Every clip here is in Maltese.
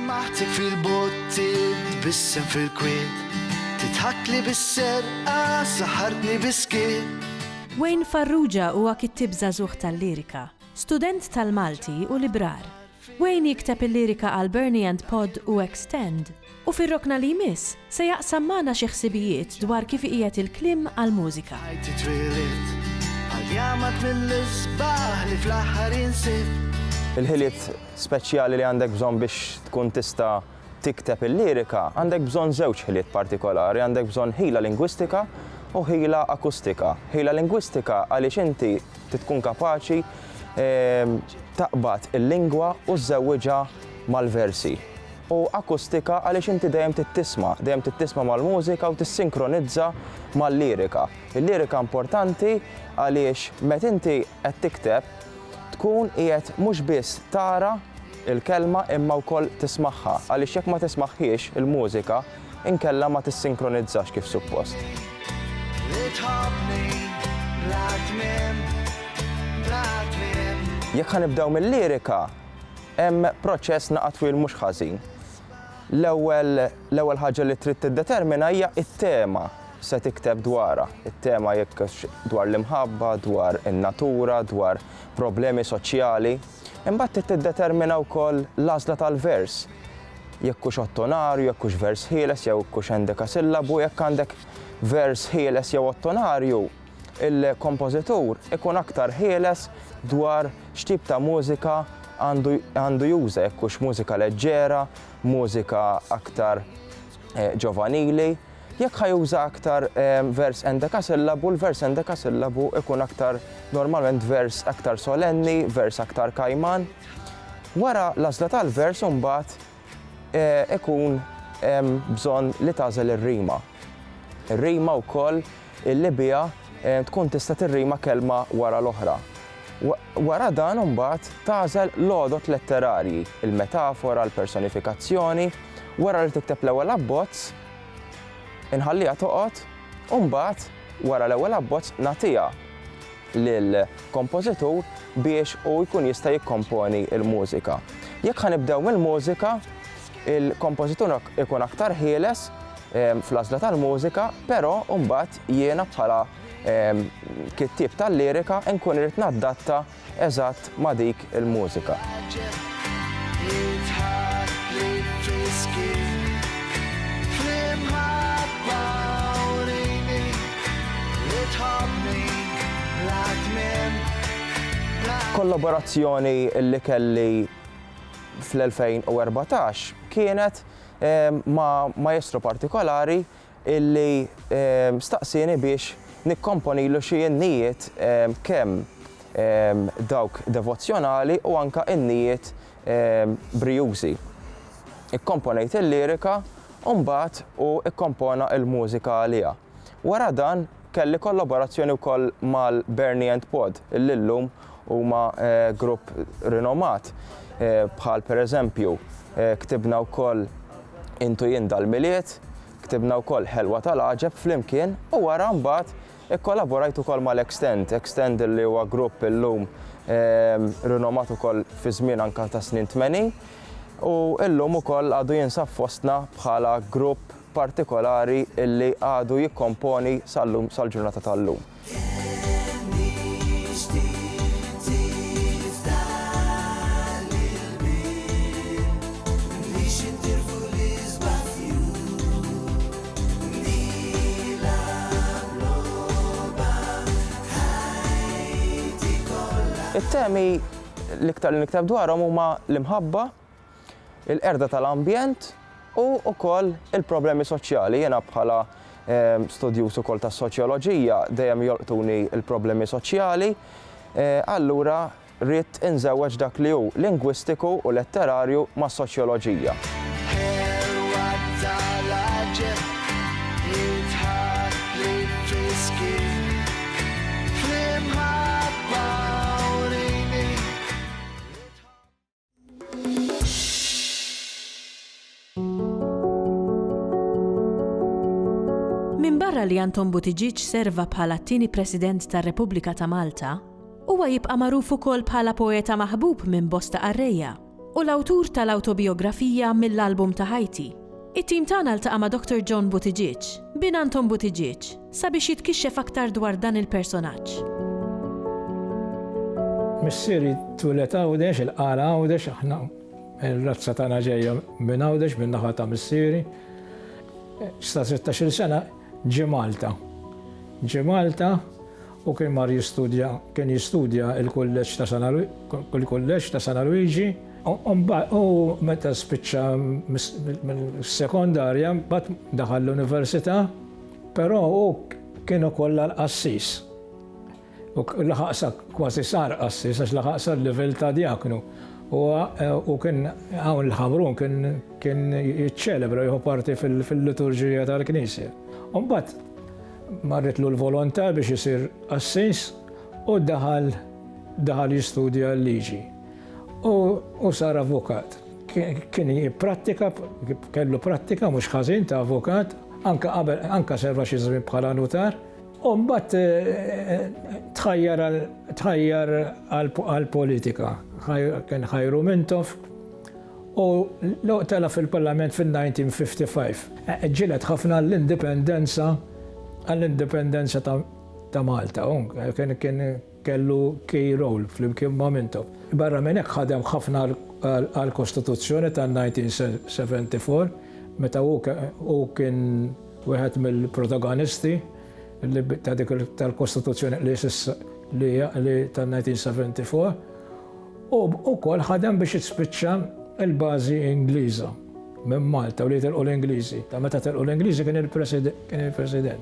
Maħtik fil-botti, tbissem fil-kwiet, titħakli bis-serqa, saħartni biskiet. Wayne Farrugia huwa kittib żagħżugħ tal-lirika, student tal-Malti u librar. Wayne jikteb il-lirika għal Bernie and Pod u Extend u fir-rokna li jmiss se jaqsam magħna xi ħsibijiet dwar kif qiegħed il-kliem għall-mużika. Il-ħiliet speċjali li għandek bżonn biex tkun tista' tikteb il-lirika, għandek bżonn żewġ ħiliet partikolari, għandek bżonn ħila lingwistika u ħila akustika. Ħila lingwistika għaliex inti tkun kapaċi taqbad il-lingwa u żżewwiġha mal-versi. U akustika għaliex inti dejjem tittisma' mal-mużika u tissinkronizza mal-lirika. Il-lirika importanti għaliex meta inti qed tikteb tkun qiegħed mhux biss tara il-kelma imma wkoll tismagħha għaliex jekk ma tismaħħiex il-mużika inkella ma tissinkronizzax kif suppost. Jekk ħanibdew mill-lirika, hemm proċess naqa' twil mhux ħażin. L-ewwel ħaġa li trid tiddetermina hija t-tema se tikteb dwarha. It-tema jekk dwar l-imħabba, dwar in-natura, dwar problemi soċjali. Imbagħad trid tiddetermina wkoll l-għażla tal-vers. Jekk hux ottonarju, jekk hux vers ħieles, jew hux endekasillabu, jekk għandek vers ħieles jew ottonarju, il-kompożitur ikun aktar ħieles dwar x'tip ta' mużika għandu juża, jekk hux mużika leġġera, mużika aktar ġovanili. Jekk ħajuża aktar vers endekasillabu, l-vers endekasillabu ikun aktar normalment vers aktar solenni, vers aktar kajman. Wara l-għażla tal-vers imbagħad ikun bżonn li tagħżel ir-rima. Ir-rima wkoll illi biha tkun tista' tirrima kelma wara l-oħra. Wara dan imbagħad tagħżel l-għodot letterarji, il-metafora, l-personifikazzjoni. Wara li tikteb l-ewwel abbozz, inħalliha toqgħod u mbagħad wara l-ewwel abbozz nagħtiha lill-kompożitur biex hu jkun jista' jikkomponi l-mużika. Jekk ħanibdew mill-mużika, il-kompożitur ikun aktar ħieles fl-għażla tal-mużika, però mbagħad jiena bħala kittieb tal-lirika nkun irid nadatta eżatt ma' dik il-mużika. Kollaborazzjoni li kelli fl-2014 kienet ma' maestro partikolari illi staqsini biex nikkomponilu xi innijiet kemm dawk devozzjonali u anke innijiet brijużi. Ikkomponejt il-lirika u mbagħad ikkompona l-mużika għaliha. Wara dan kelli kollaborazzjoni wkoll mal-Bernie and Pod, illum huma grupp rinomat bħal pereżempju ktibna wkoll Intu jien dal-miliet, ktibna wkoll Ħelwa tal-Għaġeb flimkien u wara mbagħad ikkollaborajt ukoll mal-Extend. Extend li huwa grupp illum rinomat ukoll fi żmien anke ta' snin 80 u llum ukoll għadu jinsab fostna bħala grupp partikolari illi għadu jikkomponi sal-ġurnata tal-lum. It-temi l-iktar li niktab dwarhom huma l-imħabba, il-qerda tal-ambjent u wkoll il-problemi soċjali. Jiena bħala studjuż ukoll tas-soċjoloġija dejjem jolqtuni il-problemi soċjali, allura rrid inżewweġ dak li hu lingwistiku u letterarju mas-soċjoloġija. Min barra li Anton Buttigieg serva bħala t-tieni President tar-Repubblika ta' Malta, huwa jibqa' magħruf ukoll bħala poeta maħbub minn bosta qarrejja u l-awtur tal-awtobiografija mill-album ta' Ħajti. It-tim tagħna ltaqa' ma' Dr. John Buttigieg bin Anton Buttigieg sabiex jitkixxef aktar dwar dan il-personaġġ. Missieri twilet Għawdex, il-qara Għawdex, aħna il-razza tagħna ġejja minn Għawdex, minn naħa ta' missieri. Sta 16 sena ġie Malta. Ġie Malta u kien mar jistudja il-kulleġġ ta' San Luigi. U meta spiċċa mill-sekondarja mbagħad daħal l-università, però hu kien ukoll l-qassis. U laħaqsa kważi sar qassis għax laħaqsa l-livell ta' djaknu. U kien hawn il-Ħamrun kien jiċċelebra jieħu parti fil-liturġija tal-Knisja. U mbagħad marritlu l-volontà biex isir qassis u daħal jistudja l-liġi. U sar avukat. Kien jipprattika, kellu prattika mhux ħażin ta' avukat, anka serva xi żmien bħala notar. U mbagħad tħajjar għall-politika. Kien ħajru Mintoff u tela fil-Parlament fil-1955. Ġilet ħafna għall-indipendenza ta' Malta. Kien kellu key role fl-imkien ma' Mintoff. Barra minn hekk ħadem ħafna għall-Kostituzzjoni tal-1974, meta hu kien wieħed mill-protagonisti ta' dik tal-Kostituzzjoni li tal-1974, u wkoll ħadem biex jispiċċa l-bażi Ingliża minn Malta u li telqu l-Ingliżi. Ta' meta telqu l-Ingliżi kien il-President.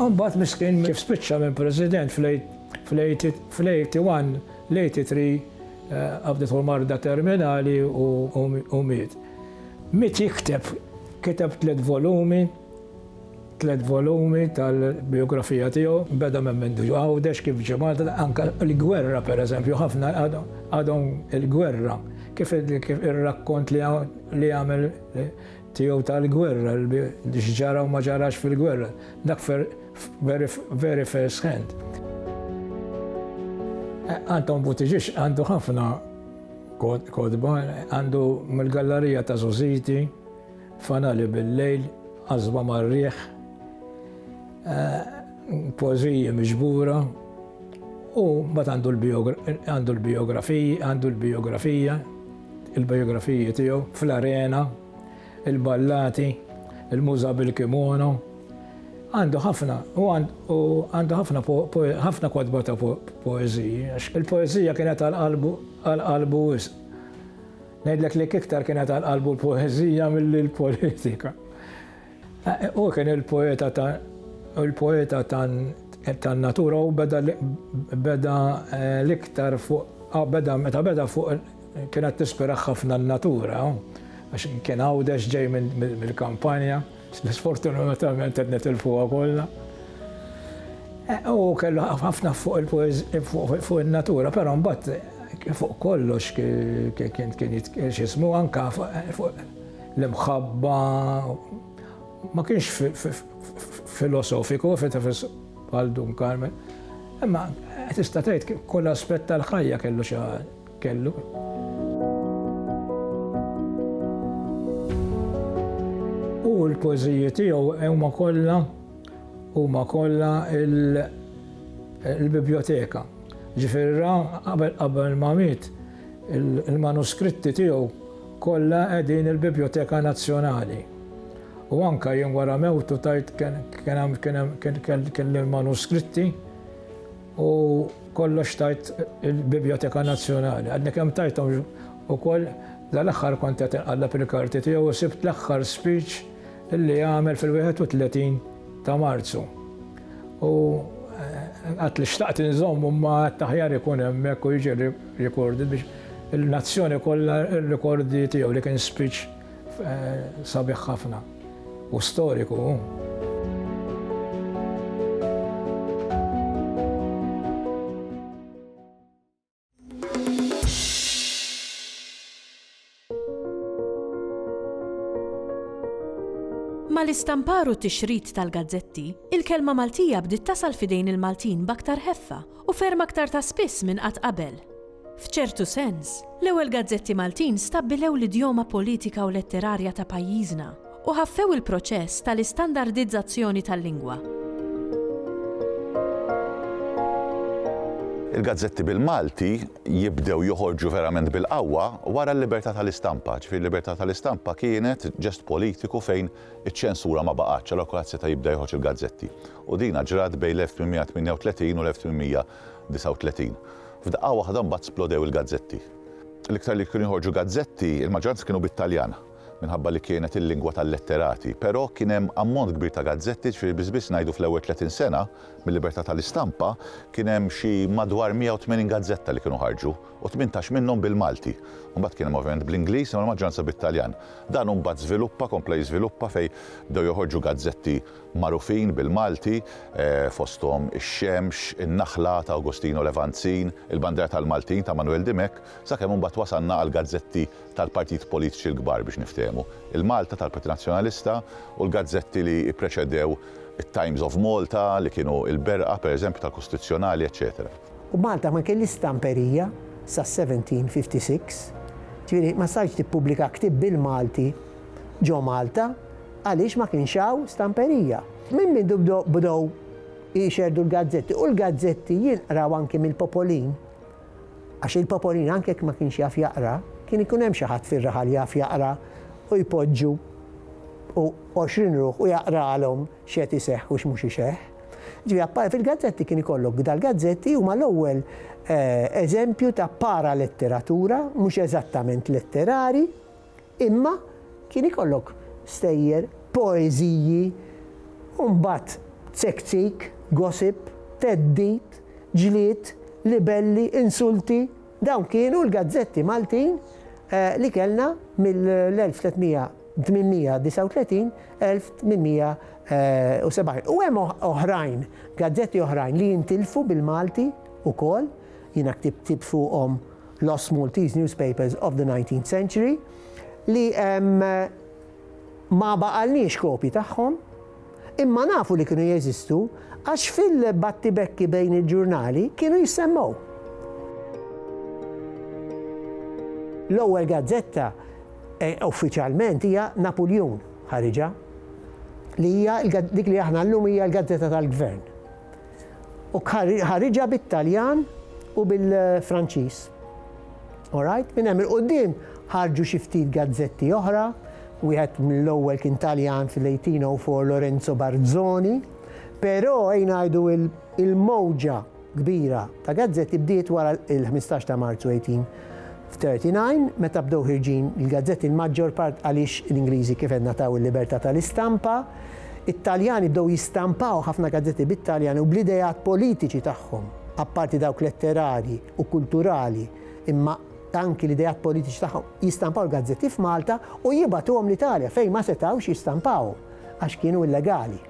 Mbagħad miskin kif spiċċa minn President fl-81, l-83 qabdet u marda terminali u miet. Miet kiteb 3 volumi tal-biografija tiegħu, beda minn Mendu Għawdex kif ġie Malta, anke l-gwerra pereżempju, ħafna għadhom il-gwerra, kif ir-rakkont li għamel tiegħu tal-gwerra, li ġara u ma ġarax fil-gwerra, dak very first hand. Anton Buttigieg għandu ħafna kodba, għandu mill-gallerija ta' Zużiti, Fanali bil-lejl, Għażba mar-rieħ, poeżija miġbura, u mbagħad għandu l-biografija, il-biografija tiegħu fl-arena, il-ballati, il-muża bil-kimono. Għandu ħafna kodba ta' poeżija. Il-poeżija kienet għal-qalbu wisq. Ngħidlek li iktar kienet għal-qalbu l-poeżija mill-politika. U kien il-poeta tan-natura u beda l-iktar meta beda fuq kienet tispiraħ ħafna n-natura. Għax kien Għawdex ġej mill-kampanja, sfortunatament qed nitilfuha kollha. U kellu ħafna fuq in-natura, però mbagħad fuq kollox kien x'ismu anke fuq l-imħabba, ma kienx filosofiku bħal Duncan, imma tista' tgħid kull aspett tal-ħajja kellu. U l-poeżiji tiegħu huma kollha il-biblioteka. Ġifieri qabel ma miet il-manuskritti tiegħu kollha qegħdin il-Biblioteka Nazzjonali. U anke jien wara mewtu tajt kien il-manuskritti u kollox tajt il-Biblioteka Nazzjonali. Għadni kemm tajthom ukoll dal-aħħar kont qed inqallab il-karti tiegħu u sibt l-aħħar speech illi għamel fil-31 ta' Marzu. U għat li xtaqt nżomm ma taħjar ikun hemmhekk u jiġi recorded biex il-nazzjoni kollha r-rekordi tiegħu li kien speech sabiħ ħafna u storiku. Bl-istampar u t-tixrid tal-gazzetti, il-kelma Maltija bdiet tasal fidejn il-Maltin b'aktar ħeffa u ferm aktar ta' spiss minn qatt qabel. F'ċertu sens, l-ewwel gazzetti Maltin stabbilew l-idjoma politika u letterarja ta' pajjiżna u ħaffew il-proċess tal-istandardizzazzjoni tal-lingwa. Il-gazzetti bil-Malti jibdew joħorġu verament bil-qawwa wara l-libertà tal-istampa. Ġifieri l-libertà tal-istampa kienet ġest politiku fejn iċ-ċensura ma baqgħetx, allura kulħadd seta' jibda joħorġ il-gazzetti. U dina ġrat bejn l-1838 u l-1839. F'daqqa waħda mbagħad splodew il-gazzetti. L-iktar li kienu joħorġu gazzetti, il-maġġoranza kienu bit-Taljan minħabba li kienet il-lingwa tal-letterati, però kien hemm ammont kbir ta' gazzetti, ġifieri biss ngħidu fl-ewwel 30 sena mill-libertà tal-istampa kien hemm xi madwar 180 gazzetta li kienu ħarġu u 18 minnhom bil-Malti. Mbagħad kien hemm ovvjament bl-Ingliż u l-maġġoranza bit-Taljan. Dan mbagħad żviluppa, kompla jiżviluppa fejn bdew joħorġu gazzetti magħrufin bil-Malti, fosthom ix-Xemx, in-Naħla ta' Agostino Levanzin, il-Bandera tal-Maltin ta' Manuel Dimek, sakemm mbagħad wasalna għal gazzetti tal-partit politiċi l-kbar biex niftehmu. Il-Malta tal-Partit Nazzjonalista u l-gazzetti li ppreċedew it-Times of Malta li kienu il-Berqa pereżempju tal-Kostituzzjonali, eċetera. U Malta ma kelli stamperija sa 1756, ġifieri ma sarx tippubblika ktieb bil-Malti ġo Malta għaliex ma kienx hawn stamperija. Minn bdew jixerdu l-gazzetti u l-gazzetti jinqraw anke mill-popolin. Għax il-popolin anke jekk ma kienx jaf jaqra, kien ikun hemm xi ħadd fir-raħal jaf jaqra u jpoġġu u 20 ruħ u jaqralhom x'qed iseħħ u x'mhux iseħħ. Ġifieri fil-gazzetti kien ikollok dal-gazzetti huma l-ewwel eżempju ta' paraletteratura, mhux eżattament letterari, imma kien ikollok stejjer, poeżiji, u mbagħad tsektik, gossip, teddit, ġlied, libelli, insulti. Dawn kienu l-gazzetti Maltin li kellna mill-1839-1870. U hemm oħrajn, gazzetti oħrajn li jintilfu bil-Malti ukoll, jiena ktibt fuqhom Lost Maltese Newspapers of the 19th Century, li ma baqalniex kopji tagħhom, imma nafu li kienu jeżistu għax fil-battibekki bejn il-ġurnali kienu jissemmaw. L-ewwel gazzetta uffiċjalment hija Napoleon ħariġa, li hija dik li aħna llum hija l-gazzetta tal-Gvern. U ħariġa bit-Taljan u bil-Franċiż. All right? Minn hemm il-qudiem ħarġu xi ftit gazzetti oħra, wieħed mill-ewwel kien Taljan fil-1804 Lorenzo Barzoni, però ngħidu il-mowġa kbira ta' gazzetti bdiet wara il-15 ta' Marzu 1839, meta bdew ħirġin il-gazzetti il-maġġor part għaliex l-Ingliżi kif qed nataw il-libertà tal-istampa, it-Taljani bdew jistampaw ħafna gazzetti bit-Taljani u bl-idejat politiċi tagħhom, apparti dawk letterari u kulturali, imma anki l-idejat politiċi tagħhom jistampaw l-gazzetti f'Malta u jibatuhom l-Italja fejn ma setgħux jistampaw għax kienu illegali.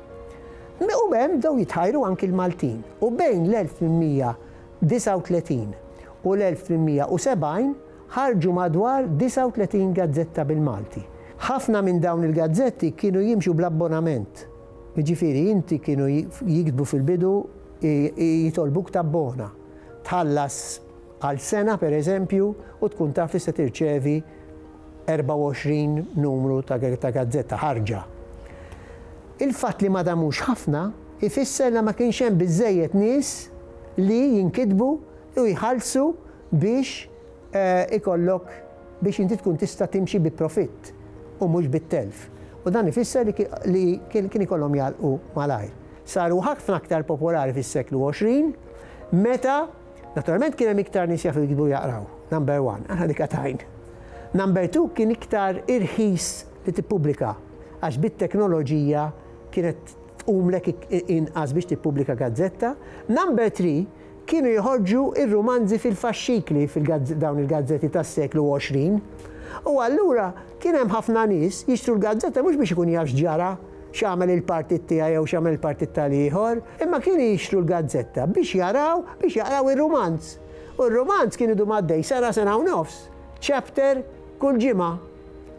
U hemm bdew jitħajru anki l-Maltin. U bejn l-1839 u l-1870 ħarġu madwar 39 gazzetta bil-Malti. Ħafna minn dawn il-gazzetti kienu jimxu bl-abbonament. Jiġifieri inti kienu jiktbu fil-bidu jitolbuk tabbona. Tħallas għal sena per eżempju u tkun taf li se tirċevi 24 numru ta' gazzetta ħarġa. Il-fatt li ma damux ħafna ifisser li ma kienx hemm biżżejjed nies li jinkitbu u jħallsu biex ikollok biex inti tkun tista' timxi bi profitt u mhux bit-telf. U dan ifisser li kien ikollhom jalqu malajr. Saru ħafna aktar popolari fis-seklu 20 meta naturalment kien hemm iktar nies jafu jkitbu jaqraw. Number 1, aħna dik tajn. Number 2 kien iktar irħis li tippubblika għax bit-teknoloġija kienet tqumlek inqas biex tippubblika gazzetta. Number 3 kienu jħorġu ir-romanzi fil-faxxikli fil-dawn il-gazzetti tas-seklu 20. U allura kien hemm ħafna nies jixtru l-gazzetta mhux biex ikun jafx ġara x'għamel il-partit tiegħi jew x'għamel il-partit tal-ieħor, imma kienu jixtru l-gazzetta biex jaqraw ir-romanz. U r-romanz kien idu maddej sena u nofs, chapter kull ġimgħa.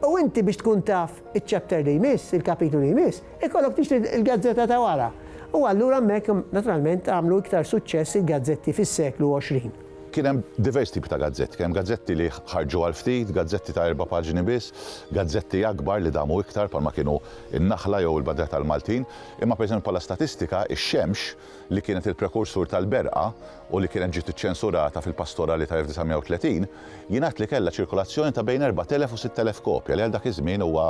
U inti biex tkun taf il-chapter li jmiss, il-kapitlu li jmiss, ikollok tixtri il-gazzetta ta' wara. U allura mek naturalment għamlu iktar suċċess il-gazzetti fis-seklu 20. Kien hemm divers tipi ta' gazzetti, kien hemm gazzetti li ħarġu għal ftit, gazzetti ta' 4 paġni biss, gazzetti akbar li damu iktar palma kienu in-Naħla jew il-Badja tal-Maltin, imma pereżempju bħala statistika ix-Xemx li kienet il-prekursur tal-Berqa u li kienet ġiet iċċensurata fil-pastorali ta' 1930, jingħad li kellha ċirkolazzjoni ta' bejn 4,000 u 6,000 kopja li għal dak iż-żmien huwa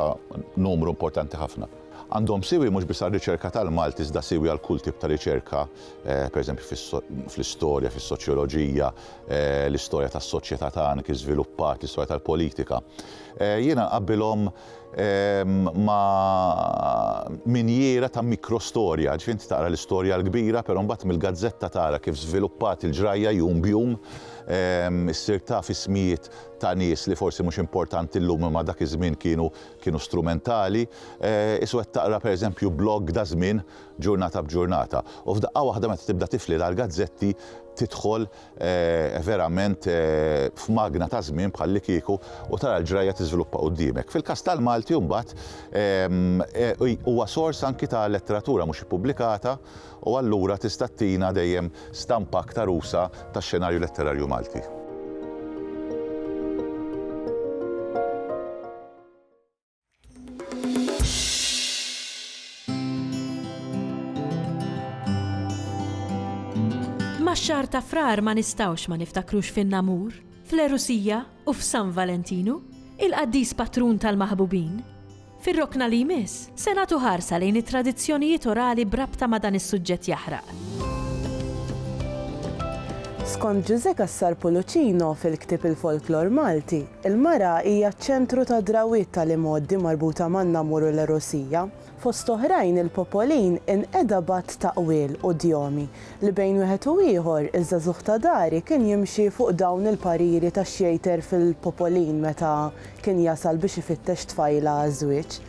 numru importanti ħafna. Għandhom siwi mhux biss għar-riċerka tal-Malti iżda siwi għal kull tip ta' riċerka, pereżempju fl-istorja, fis-soċjoloġija, l-istorja tas-soċjetà tagħna kif żviluppat, l-istorja tal-politika. Jiena nqabbilhom ma' minjera ta' mikrostorja, ġifieri taqra l-istorja l-kbira, però mbagħad mill-gazzetta tara kif żviluppat il-ġrajja jum bjum, issir taf ismijiet ta' nies li forsi mhux importanti llum imma dak iż-żmien kienu strumentali, iswa taqra pereżempju blog da' żmien ġurnata b'ġurnata. U f'daqqa waħda meta tibda tifli dal-gazzetti tidħol verament f'magna ta' żmien bħalli kieku u tara l-ġrajja tiżviluppa quddiemek. Fil-każ tal-Malti mbagħad huwa sors anki ta' letteratura mhux ippubblikata u allura tista' tina dejjem stampa aktar usa tax-xenarju letterarju Malti. Max-xahar ta' frar ma nistawx ma niftakrux fin-Namur, fl-Erusija u f'San Valentinu, il-qaddis patrun tal-maħbubin. Fir-rokna li jmiss, se nagħtu ħarsa lejn it-tradizzjonijiet orali brabta ma' dan is-suġġett jaħraq. Skont Giuseppe Cassar-Pullucino fil-ktieb il-Folklor Malti, il-mara hija ċ-ċentru ta' drawiet tal-imoddi marbuta man-Namur u l-Erusija. Fost oħrajn il-popolin inqedabat taqwiel u djomi li bejn wieħed u ieħor iż-żagħżugħ ta' dari kien jimxi fuq dawn il-pariri tax-xjejter fil-popolin meta kien jasal biex ifittex tfajla għaż-żwieġ.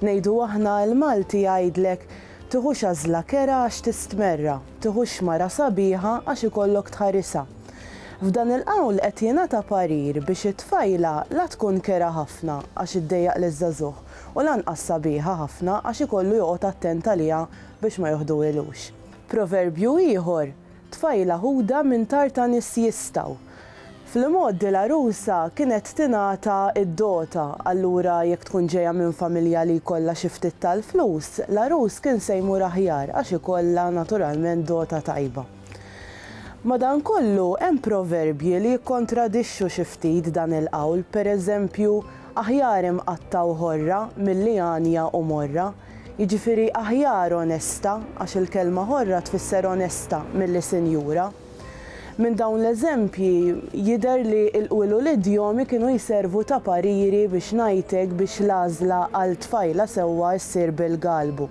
Ngħidu aħna l-Malti jgħidlek tieħux għażla kera għax tistmerra, tieħux mara sabiħa għax ikollok tħarisha. F'dan il-qawl qed jingħata parir biex it-tfajla la tkun kera ħafna għax iddejjaq liż-żagħżugħ u lanqas sabiħa ħafna għax ikollu joqgħod attent għaliha biex ma joħduhilux. Proverbju ieħor, tfajla ħuda minn tarta nies jistgħu. Fil-modi l-arusa kienet tingħata id-dota, allura jekk tkun ġejja minn familja li jkollha xi ftit tal-flus, l-arus kien se jmur aħjar għax ikollha naturalment dota tajba. Madankollu hemm proverbji li jikkontradixxu xi ftit dan il-qawl, pereżempju aħjar imqattaw ħorra milli għanja u morra, jiġifieri aħjar onesta għax il-kelma ħorra tfisser onesta milli sinjura. Minn dawn l-eżempji jidher li l-qwiel u l-idjomi kienu jservu ta' pariri biex ngħidlek biex l-għażla għal tfajla sewwa ssir bil-galbu.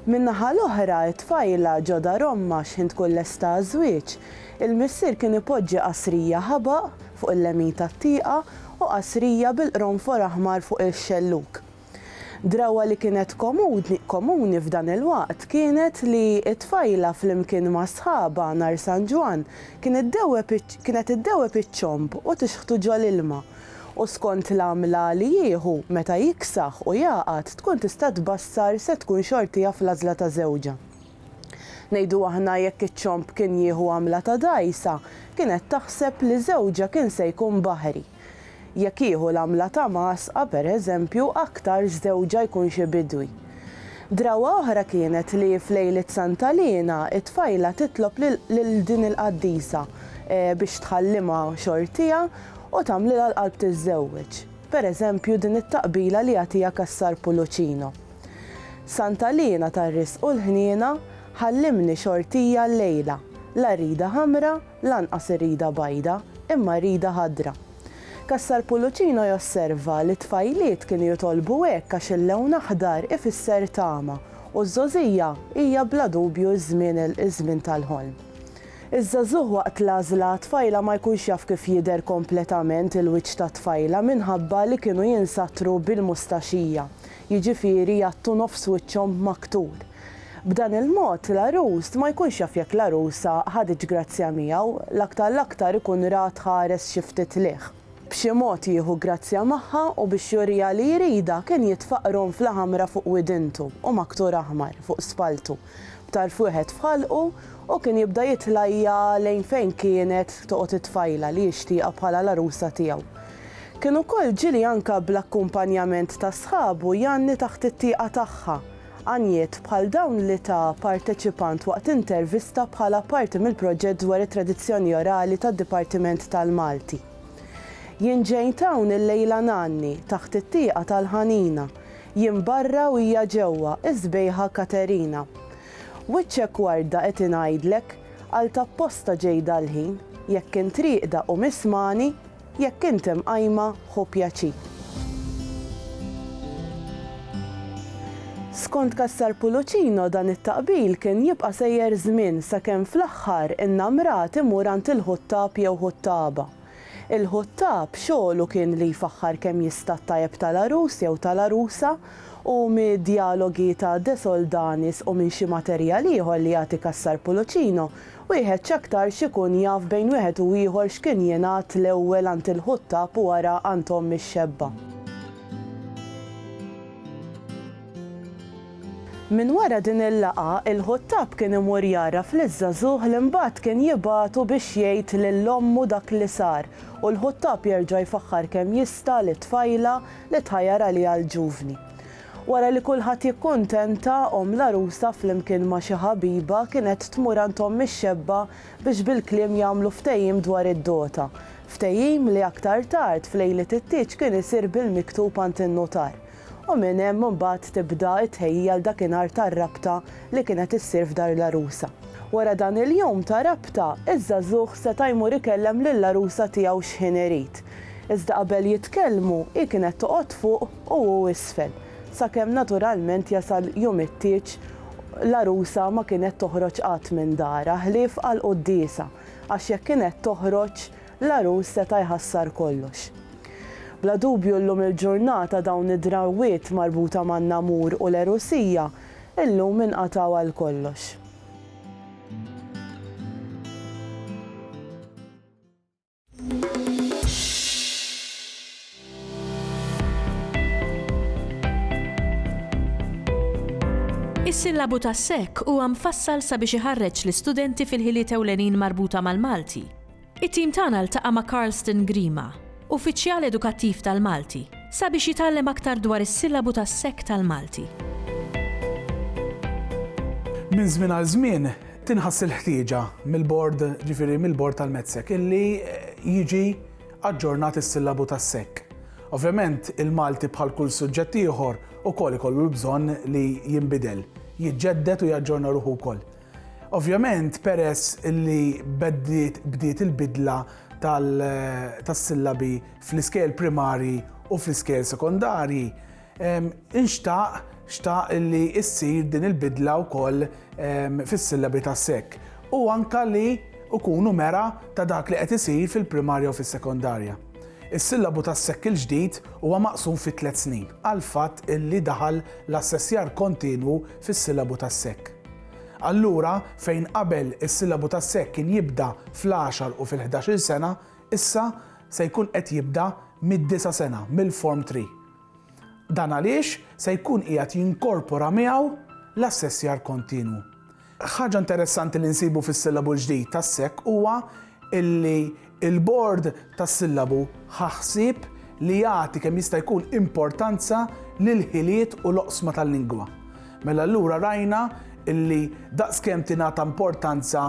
Min-naħa l-oħra t-tfajla ġoda romma x'int tkun lesta żwieġ, il-missier kien ipoġġi qasrija ħabaq fuq il-lemin tat-tieqa u qasrija bil-qronfor aħmar fuq ix-xelluk. Drawa li kienet komuni f'dan il-waqt kienet li t-tfajla flimkien ma' sħaba nhar San Ġwan kienet iddewweb iċ-ċomb u tixħtu ġol ilma u skont l-għamla li jieħu meta jiksaħ u jaqgħad tkun tista' tbassar se tkun xortija fl-għażla ta' żewġa. Ngħidu aħna jekk iċ-ċomb kien jieħu għamla ta' dgħajsa, kienet taħseb li żewġa kien se jkun baħri. Jekk jieħu l-għamla ta' masqa pereżempju aktar żewġa jkun xi bidwi. Drawa oħra kienet li f'lejlet Santa Lina it-tfajla titlob lil din il-qaddisa biex tħallimha xortija u tagħmlilha l-qalb tiżżewweġ. Pereżempju din it-taqbila li għatija Cassar-Pullucino. Santa Lina tar-risq u l-ħniena ħallimni xortija l-lejla, la rida ħamra lanqas irrida bajda imma rida ħadra. Cassar-Pullucino josserva li t-tfajliet kienu jitolbu hekk għax il-lewn aħdar ifisser tama u ż-żożija hija bla dubju iż-żmien tal-ħolm. Iż-żagħżugħ waqt l-għażla tfajla ma jkunx jaf kif jidher kompletament il-wiċċ ta' tfajla minħabba li kienu jinsattru bil-mustaxija, jiġifieri jagħtu nofs wiċċhom maktur. B'dan il-mod l-arus ma jkunx jaf jekk l-arusa ħadiġ grazzja miegħu l-aktar ikun rat ħares xi ftit liħ. b'xi mod jieħu grazzja magħha u biex jurija li jrida kien jitfaqrom fl-ħamra fuq widintu u maktur aħmar fuq spaltu b'tarf wieħed f'ħalqu u kien jibda jitlajja lejn fejn kienet toqgħod itfajla li jixtieqha bħala l-arusa tiegħu. Kien ukoll ġieli anke bl-akkumpanjament ta' sħabu janni taħt it-tieqa tagħha. Għanjiet bħal dawn li ta' parteċipant waqt intervista bħala parti mill-proġett dwar it-tradizzjoni orali tad-Dipartiment tal-Malti. Jien ġejn hawn il-lejla nanni taħt it-tieqa tal-ħanina, jien barra u hija ġewwa iż-sbejħa Katerina. Wiċċek warda qed ingħidlek għal tapposta ġejda l-ħin, jekk int triqda u mismani, jekk int imqajma ħu pjaċir. Skont Kassar Pulluċino dan it-taqbil kien jibqa' sejjer żmien sakemm fl-aħħar innamrat imur għand il-ħuttab jew ħuttaba. Il-ħuttab xogħlu kien li jfaħħar kemm jista' tajjeb tal-arus jew tal-arusa u mid-dialogi ta' De Soldanis u minn xi materjal ieħor li jagħti Kassar Pulluċino wieħed x'aktar x'ikun jaf bejn wieħed u ieħor x'kien jingħad l-ewwel għand il-ħuttab u wara għand omm ix-xebba. Min wara din il-laqa, il-ħuttab kien imur jara fl-iżżagħżugħ li mbagħad kien jibgħatu biex jgħid lill-ommu dak li sar u l-ħuttab jerġa' jfaħħar kemm jista' li tfajla li tħajjar għaliha l-ġuvni. Wara li kulħadd jikkuntenta omm l-arusa flimkien ma' xi ħabiba kienet tmur għand omm ix-xebba biex bil-kliem jagħmlu ftehim dwar id-dota. Ftehim li aktar tard f'lejlet it-tieġ kien isir bil-miktub għand in-notar. U minn hemm imbagħad tibda t-tħejja għal dakinhar tar-rabta li kienet issir f'dar l-arusa. Wara dan il-jum ta' rabta, iż-żagħżugħ seta' jmur ikellem lill-arusa tiegħu x'ħin irid. Iżda qabel jitkellmu hi kienet toqgħod fuq u hu isfel. Sakemm naturalment jasal jum it-tieġ l-arusa ma kienet toħroġ qatt minn darha ħlief għal qudiesa għax jekk kienet toħroġ l-arus seta' jħassar kollox. Bla dubju llum il-ġurnata dawn id-drawwiet marbuta man-namur u l-erusija illum inqataw għal kollox. Is-sillabu tas-sekk huwa mfassal sabiex iħarreġ l-istudenti fil-ħiliet ewlenin marbuta mal-Malti. It-tim tagħna ltaqa' ma' Carlston Grima, uffiċjal edukattiv tal-Malti, sabiex jitgħallem aktar dwar is-sillabu tas-sekk tal-Malti. Minn żmien għal żmien tinħass il-ħtieġa mill-bord, ġifieri mill-bord tal-Medsek illi jiġi aġġornat is-sillabu tas-sekk. Ovvjament il-Malti bħal kull suġġett ieħor ukoll ikollu l-bżonn li jinbidel, jiġġedded u jaġġorna ruħu wkoll. Ovvjament peress li bdiet il-bidla tas-sillabi fl-iskejl primari u fl-iskejl sekondari, xtaq li issir din il-bidla wkoll fis-sillabi tas-sekk u anke li ikunu mera ta' dak li qed isir fil-primarja u fis-sekondarja. Is-sillabu tas-sekk il-ġdid huwa maqsum fi 3 snin għal fatt illi daħal l-assessjar kontinwu fis-sillabu tas-sekk. Allura fejn qabel is-sillabu tas-sekk kien jibda fl-10 u fil-11 sena, issa se jkun qed jibda mid-9 sena, mill-Form 3. Dan għaliex se jkun qiegħed jinkorpora miegħu l-assessjar kontinwu. Ħaġa interessanti li nsibu fis-sillabu l-ġdid tas-sekk huwa illi il-bord tas-sillabu ħaħsib li jagħti kemm jista' jkun importanza lil ħiliet u l-oqsma tal-lingwa. Mela allura rajna illi daqskemm tingħata importanza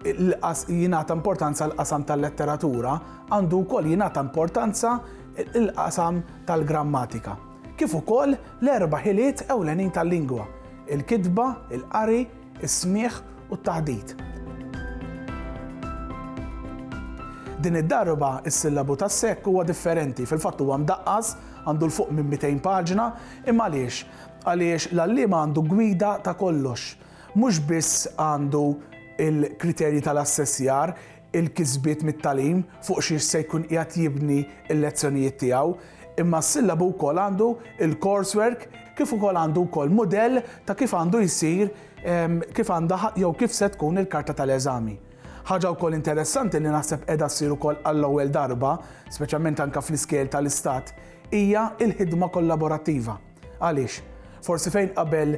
l-qasam tal-letteratura, għandu wkoll jingħata importanza l-qasam tal-grammatika. Kif ukoll l-4 ħiliet ewlenin tal-lingwa: il-kitba, il-qari, is-smigħ u t-taħdid. Din id-darba is-sillabu tas-sekk huwa differenti, fil-fatt huwa mdaqqas, għandu l-fuq minn 200 paġna, imma għaliex? Għaliex l-allima għandu gwida ta' kollox. Mhux biss għandu il-kriterji tal-assessjar, il-kisbiet mit-tagħlim fuq xi se jkun qiegħed jibni l-lezzjonijiet tiegħu, imma s-sillabu wkoll għandu il-coursework kif ukoll għandu wkoll mudell ta' kif għandu jsir kif għandha jew kif se tkun il-karta tal-eżami. Ħaġa wkoll interessanti li naħseb qiegħda ssir ukoll għall-ewwel darba, speċjalment anke fl-iskejl tal-istat, hija l-ħidma kollaborattiva. Għaliex? Forsi fejn qabel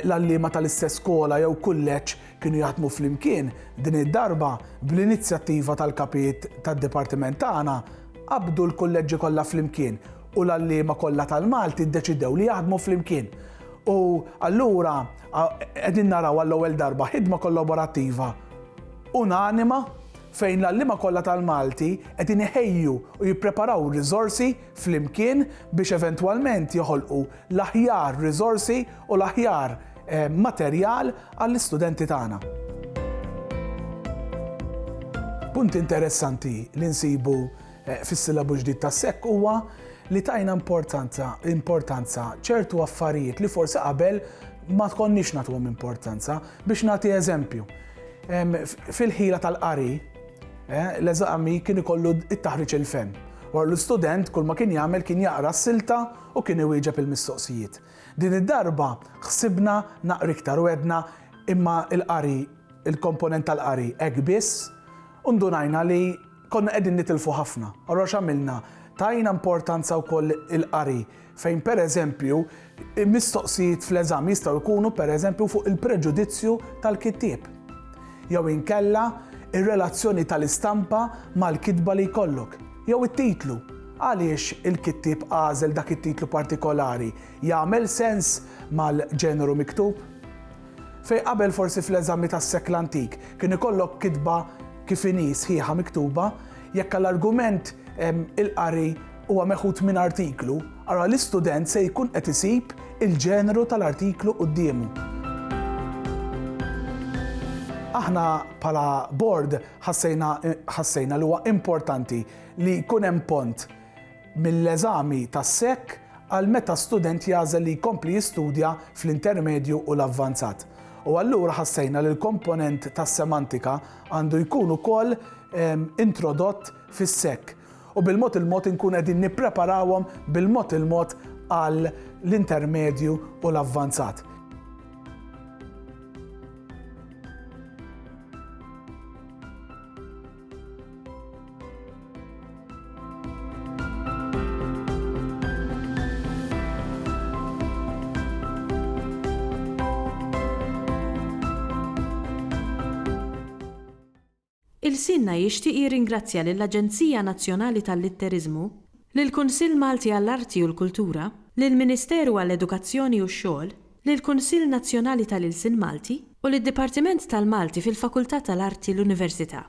l-allima tal-istess skola jew kulleġġ kienu jaħdmu flimkien, din id-darba bl-inizjattiva tal-kapijiet tad-dipartiment tagħna qabdu l-kulleġġi kollha flimkien u l-allima kollha tal-Malti ddeċidew li jaħdmu flimkien. U allura qegħdin naraw għall-ewwel darba ħidma kollaborattiva unanima fejn l-allima kollha tal-Malti qegħdin iħejju u jippreparaw riżorsi flimkien biex eventwalment joħolqu l-aħjar riżorsi u l-aħjar materjal għall-istudenti tagħna. Punt interessanti li nsibu fis-silabu ġdid tas-sekk huwa li tajna importanza ċertu affarijiet li forsi qabel ma tkonniex nagħtuhom importanza. Biex nagħti eżempju, fil-ħila tal-qari l-eżami kien ikollu it-taħriġ il-fem. Wara l-istudent kull ma kien jagħmel kien jaqra s-silta u kien iwieġeb il-mistoqsijiet. Din id-darba ħsibna naqra iktar u għedna imma l-qari, il-komponent tal-qari hekk biss u ndunajna li konna qegħdin nitilfu ħafna. Allura x'għamilna? Tajna importanza wkoll il-qari fejn pereżempju mistoqsijiet fl-eżam jistgħu jkunu pereżempju fuq il-preġudizzju tal-kittieb. Jew inkella ir-relazzjoni tal-istampa mal-kitba li jkollok. Jew it-titlu. Għaliex il-kittieb għażel dak it-titlu partikolari jagħmel sens mal-ġeneru miktub? Fejn qabel forsi fl-eżami tas-sekl antik kien ikollok kitba kif inhi sħiħa miktuba, jekk l-argument il-qari huwa meħud minn artiklu, ara l-istudent se jkun qed isib il-ġeneru tal-artiklu qudiemu. Aħna bħala board ħassejna li huwa importanti li jkun hemm pont mill-eżami tas-sekk għal meta student jażel li jkompli jistudja fl-intermedju u l-avvanzat. U allura ħassejna li l-komponent tas-semantika għandu jkun ukoll introdott fis-sekk. U bil-mod il-mod inkun qegħdin nippreparawhom bil-mod il-mod għal l-intermedju u l-avvanzat. Il-Sinna jixtieq jirringrazzja lill-Aġenzija Nazzjonali tal-Litterizmu, lill-Kunsill Malti għall-Arti u l-Kultura, lill-Ministeru għall-Edukazzjoni u x-Xogħol, lill-Kunsill Nazzjonali tal-Ilsien Malti u lid-Dipartiment tal-Malti fil-Fakultà tal-Arti l-Università.